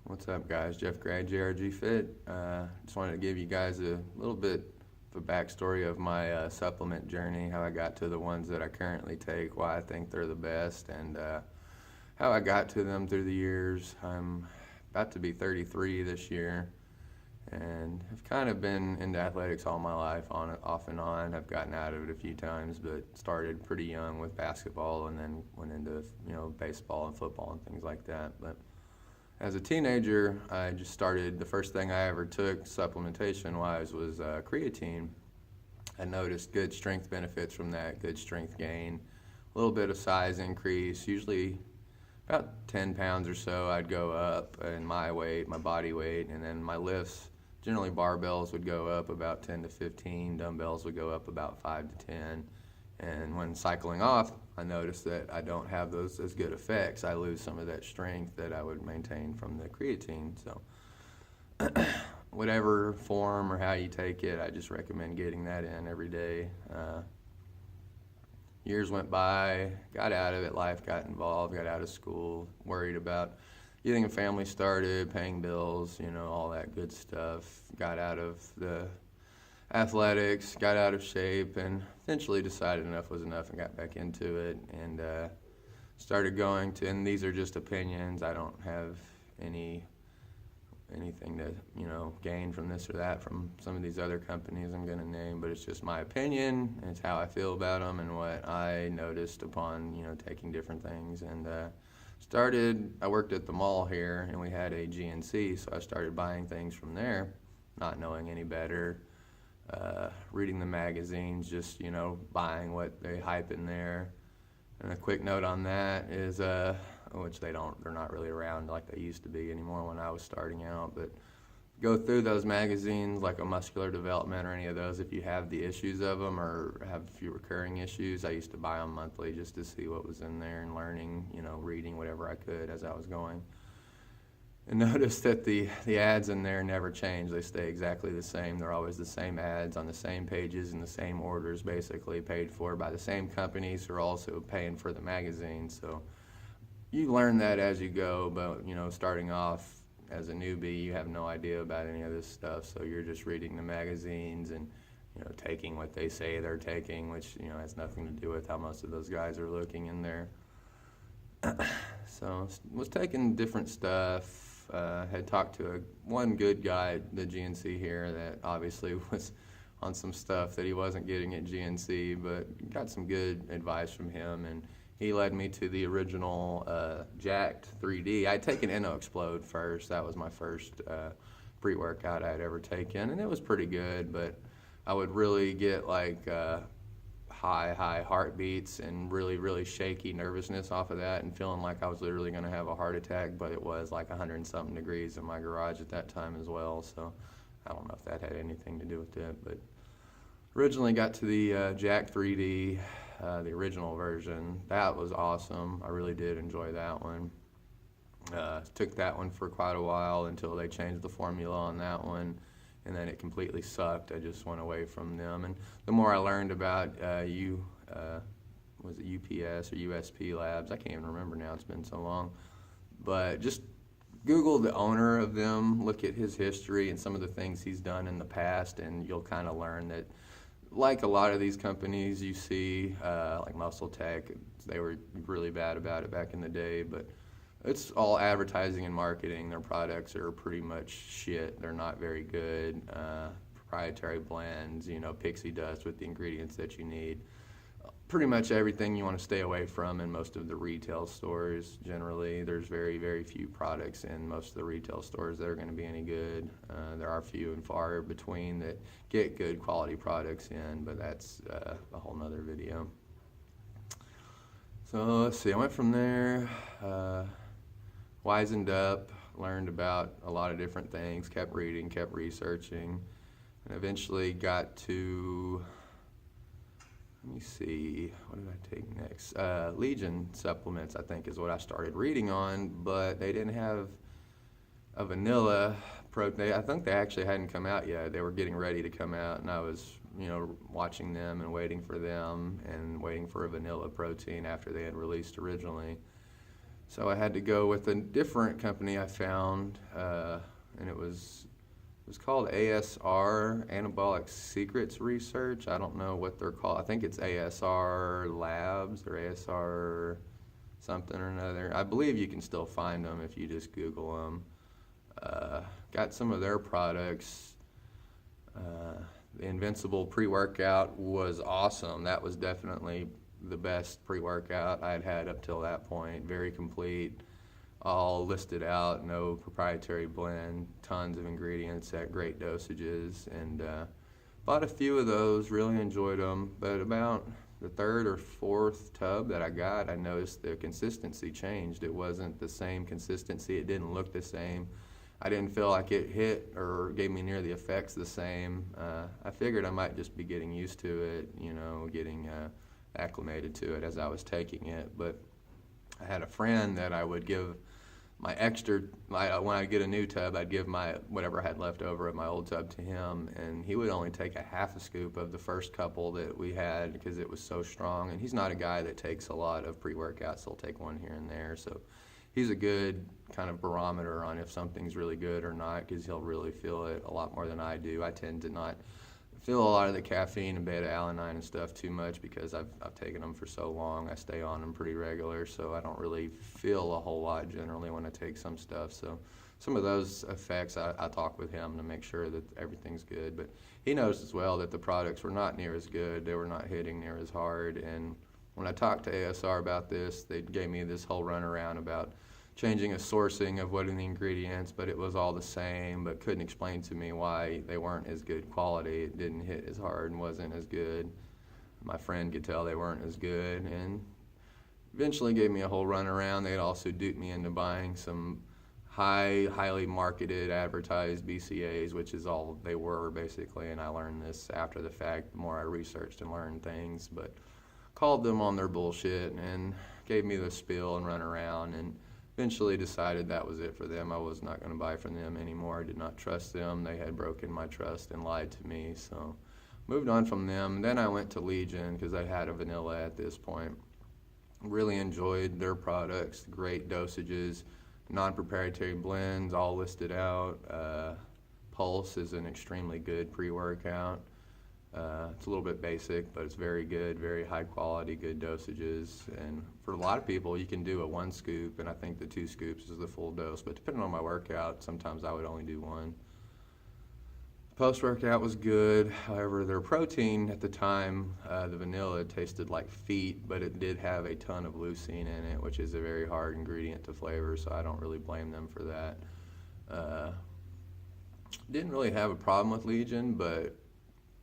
What's up, guys? Jeff Gray, JRG Fit. Just wanted to give you guys a little bit of a backstory of my supplement journey, how I got to the ones that I currently take, why I think they're the best, and how I got to them through the years. I'm about to be 33 this year, and I've kind of been into athletics all my life, off and on. I've gotten out of it a few times, but started pretty young with basketball, and then went into baseball and football and things like that. But as a teenager, I just started, the first thing I ever took supplementation-wise was creatine. I noticed good strength benefits from that, good strength gain, a little bit of size increase, usually about 10 pounds or so I'd go up in my weight, my body weight, and then my lifts, generally barbells would go up about 10 to 15, dumbbells would go up about 5 to 10. And when cycling off, I noticed that I don't have those as good effects. I lose some of that strength that I would maintain from the creatine. So whatever form or how you take it, I just recommend getting that in every day. Years went by, got out of it, life got involved, got out of school, worried about getting a family started, paying bills, all that good stuff. Got out of the athletics, got out of shape, and eventually decided enough was enough and got back into it, and started going to, and these are just opinions, I don't have anything to gain from this or that from some of these other companies I'm going to name, but it's just my opinion, and it's how I feel about them and what I noticed upon taking different things. And I worked at the mall here, and we had a GNC, so I started buying things from there, not knowing any better. Reading the magazines, just buying what they hype in there. And a quick note on that is, which they're not really around like they used to be anymore when I was starting out, but go through those magazines like a Muscular Development or any of those if you have the issues of them or have a few recurring issues. I used to buy them monthly just to see what was in there and learning, reading whatever I could as I was going. And notice that the ads in there never change. They stay exactly the same. They're always the same ads on the same pages in the same orders, basically paid for by the same companies who are also paying for the magazine. So you learn that as you go, but starting off as a newbie, you have no idea about any of this stuff. So you're just reading the magazines and taking what they say they're taking, which has nothing to do with how most of those guys are looking in there. So was taking different stuff. Had talked to one good guy at the GNC here that obviously was on some stuff that he wasn't getting at GNC, but got some good advice from him, and he led me to the original Jacked 3D. I'd taken InnoExplode first. That was my first pre-workout I'd ever taken, and it was pretty good, but I would really get like high heartbeats and really shaky nervousness off of that, and feeling like I was literally going to have a heart attack, but it was like 100 and something degrees in my garage at that time as well, so I don't know if that had anything to do with it. But originally got to the Jack 3D, the original version. That was awesome. I really did enjoy that one. Took that one for quite a while until they changed the formula on that one, and then it completely sucked. I just went away from them. And the more I learned about was it UPS or USP Labs? I can't even remember now, it's been so long. But just Google the owner of them, look at his history and some of the things he's done in the past, and you'll kind of learn that, like a lot of these companies you see, like Muscle Tech, they were really bad about it back in the day, but it's all advertising and marketing. Their products are pretty much shit. They're not very good. Proprietary blends, pixie dust with the ingredients that you need. Pretty much everything you want to stay away from in most of the retail stores. Generally, there's very few products in most of the retail stores that are going to be any good. There are few and far between that get good quality products in, but that's a whole nother video. So let's see, I went from there. Wisened up, learned about a lot of different things, kept reading, kept researching, and eventually got to, let me see, what did I take next? Legion supplements, I think, is what I started reading on, but they didn't have a vanilla protein. I think they actually hadn't come out yet. They were getting ready to come out, and I was, watching them and waiting for them and waiting for a vanilla protein after they had released originally. So I had to go with a different company I found, and it was called ASR, Anabolic Secrets Research. I don't know what they're called. I think it's ASR Labs or ASR something or another. I believe you can still find them if you just Google them. Got some of their products. The Invincible pre-workout was awesome. That was definitely the best pre-workout I'd had up till that point. Very complete, all listed out, no proprietary blend, tons of ingredients at great dosages, and bought a few of those, really enjoyed them. But about the third or fourth tub that I got, I noticed the consistency changed. It wasn't the same consistency. It didn't look the same. I didn't feel like it hit or gave me near the effects the same. I figured I might just be getting used to it, getting acclimated to it as I was taking it. But I had a friend that I would give my extra, when I get a new tub, I'd give my whatever I had left over of my old tub to him, and he would only take a half a scoop of the first couple that we had because it was so strong. And he's not a guy that takes a lot of pre-workouts. He'll take one here and there. So he's a good kind of barometer on if something's really good or not, because he'll really feel it a lot more than I do. I tend to not feel a lot of the caffeine and beta-alanine and stuff too much because I've taken them for so long. I stay on them pretty regular, so I don't really feel a whole lot generally when I take some stuff. So some of those effects, I talk with him to make sure that everything's good. But he knows as well that the products were not near as good. They were not hitting near as hard. And when I talked to ASR about this, they gave me this whole runaround about changing a sourcing of what are the ingredients, but it was all the same, but couldn't explain to me why they weren't as good quality. It didn't hit as hard and wasn't as good. My friend could tell they weren't as good, and eventually gave me a whole runaround. They'd also duped me into buying some highly marketed, advertised BCAAs, which is all they were basically, and I learned this after the fact, the more I researched and learned things, but called them on their bullshit and gave me the spiel and run around, and eventually decided that was it for them. I was not going to buy from them anymore. I did not trust them. They had broken my trust and lied to me, so moved on from them. Then I went to Legion because I had a vanilla at this point. Really enjoyed their products, great dosages, non-proprietary blends, all listed out. Pulse is an extremely good pre-workout. It's a little bit basic, but it's very good, very high quality, good dosages. And for a lot of people, you can do a 1 scoop, and I think the 2 scoops is the full dose. But depending on my workout, sometimes I would only do 1. Post-workout was good. However, their protein at the time, the vanilla, tasted like feet, but it did have a ton of leucine in it, which is a very hard ingredient to flavor, so I don't really blame them for that. Didn't really have a problem with Legion, but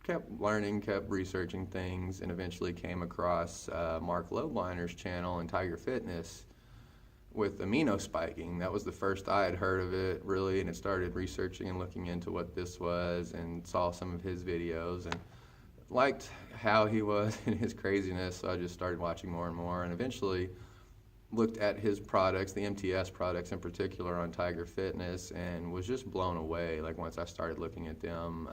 kept learning, kept researching things, and eventually came across Mark Lobleiner's channel and Tiger Fitness with amino spiking. That was the first I had heard of it, really, and it started researching and looking into what this was and saw some of his videos and liked how he was and his craziness, so I just started watching more and more, and eventually looked at his products, the MTS products in particular on Tiger Fitness, and was just blown away. Like once I started looking at them,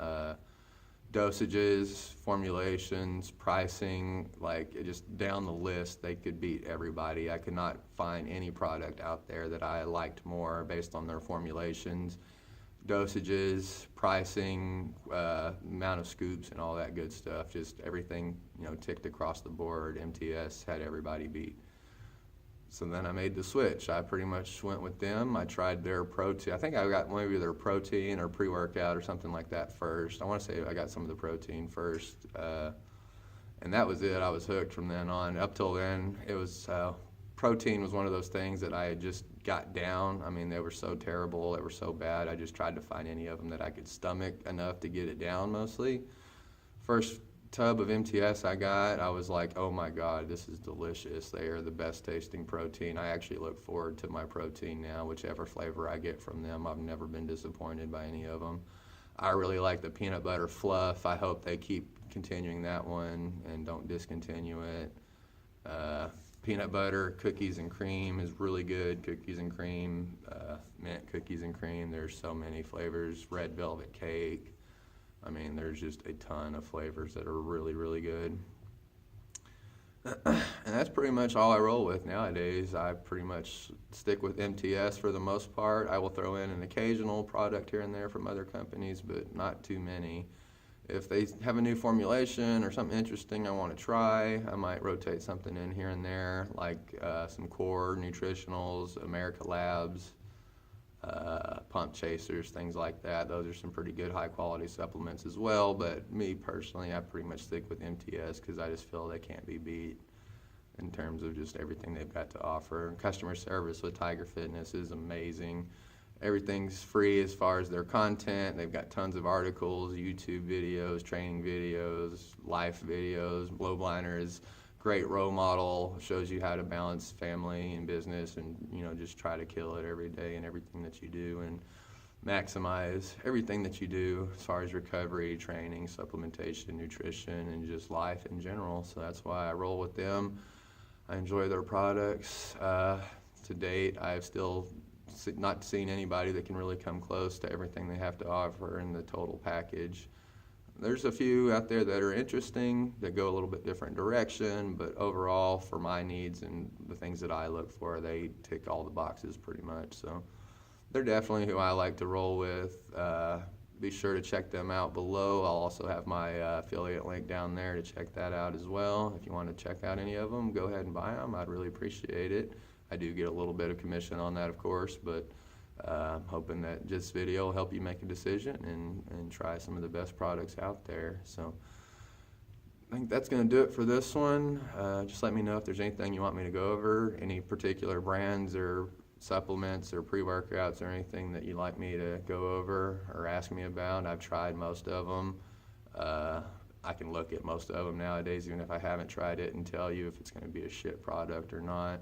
dosages, formulations, pricing, like just down the list, they could beat everybody. I could not find any product out there that I liked more based on their formulations, dosages, pricing, amount of scoops, and all that good stuff. Just everything, ticked across the board. MTS had everybody beat. So then I made the switch. I pretty much went with them. I tried their protein. I think I got maybe their protein or pre-workout or something like that first. I want to say I got some of the protein first. And that was it. I was hooked from then on. Up till then, it was protein was one of those things that I had just got down. I mean, they were so terrible. They were so bad. I just tried to find any of them that I could stomach enough to get it down mostly. First tub of MTS I got, I was like, oh my God, this is delicious. They are the best tasting protein. I actually look forward to my protein now, whichever flavor I get from them. I've never been disappointed by any of them. I really like the peanut butter fluff. I hope they keep continuing that one and don't discontinue it. Peanut butter, cookies and cream is really good. Cookies and cream, mint cookies and cream. There's so many flavors. Red velvet cake. I mean, there's just a ton of flavors that are really, really good. And that's pretty much all I roll with nowadays. I pretty much stick with MTS for the most part. I will throw in an occasional product here and there from other companies, but not too many. If they have a new formulation or something interesting I want to try, I might rotate something in here and there, like some core nutritionals, America Labs, pump chasers, things like that. Those are some pretty good high quality supplements as well, but me personally, I pretty much stick with MTS because I just feel they can't be beat in terms of just everything they've got to offer. Customer service with Tiger Fitness is amazing. Everything's free as far as their content. They've got tons of articles, YouTube videos, training videos, life videos. Blowbliner is a great role model, shows you how to balance family and business and, just try to kill it every day in everything that you do and maximize everything that you do as far as recovery, training, supplementation, nutrition, and just life in general. So that's why I roll with them. I enjoy their products. To date, I've still not seen anybody that can really come close to everything they have to offer in the total package. There's a few out there that are interesting, that go a little bit different direction, but overall, for my needs and the things that I look for, they tick all the boxes pretty much. So they're definitely who I like to roll with. Be sure to check them out below. I'll also have my affiliate link down there to check that out as well. If you want to check out any of them, go ahead and buy them. I'd really appreciate it. I do get a little bit of commission on that, of course, but I'm hoping that this video will help you make a decision and try some of the best products out there. So I think that's going to do it for this one. Just let me know if there's anything you want me to go over, any particular brands or supplements or pre-workouts or anything that you'd like me to go over or ask me about. I've tried most of them. I can look at most of them nowadays, even if I haven't tried it, and tell you if it's going to be a shit product or not,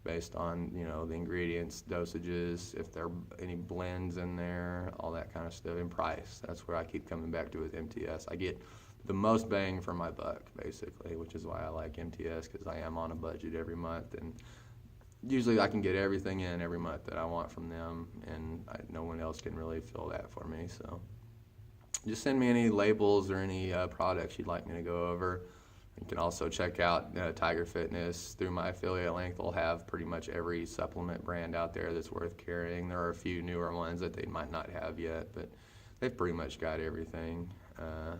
based on the ingredients, dosages, if there are any blends in there, all that kind of stuff, and price. That's where I keep coming back to with MTS. I get the most bang for my buck, basically, which is why I like MTS, because I am on a budget every month, and usually I can get everything in every month that I want from them, and no one else can really fill that for me. So just send me any labels or any products you'd like me to go over. You can also check out Tiger Fitness through my affiliate link. They'll have pretty much every supplement brand out there that's worth carrying. There are a few newer ones that they might not have yet, but they've pretty much got everything. So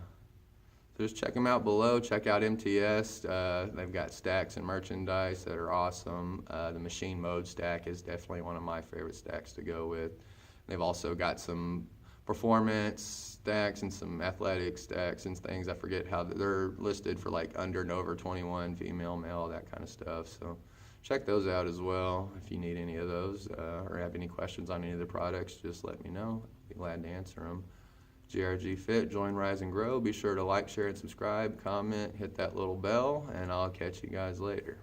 just check them out below. Check out MTS. They've got stacks and merchandise that are awesome. The machine mode stack is definitely one of my favorite stacks to go with. They've also got some performance stacks and some athletic stacks and things. I forget how they're listed for, like under and over 21, female, male, that kind of stuff. So check those out as well. If you need any of those or have any questions on any of the products, just let me know. I'd be glad to answer them. GRG Fit, join, rise, and grow. Be sure to like, share, and subscribe, comment, hit that little bell, and I'll catch you guys later.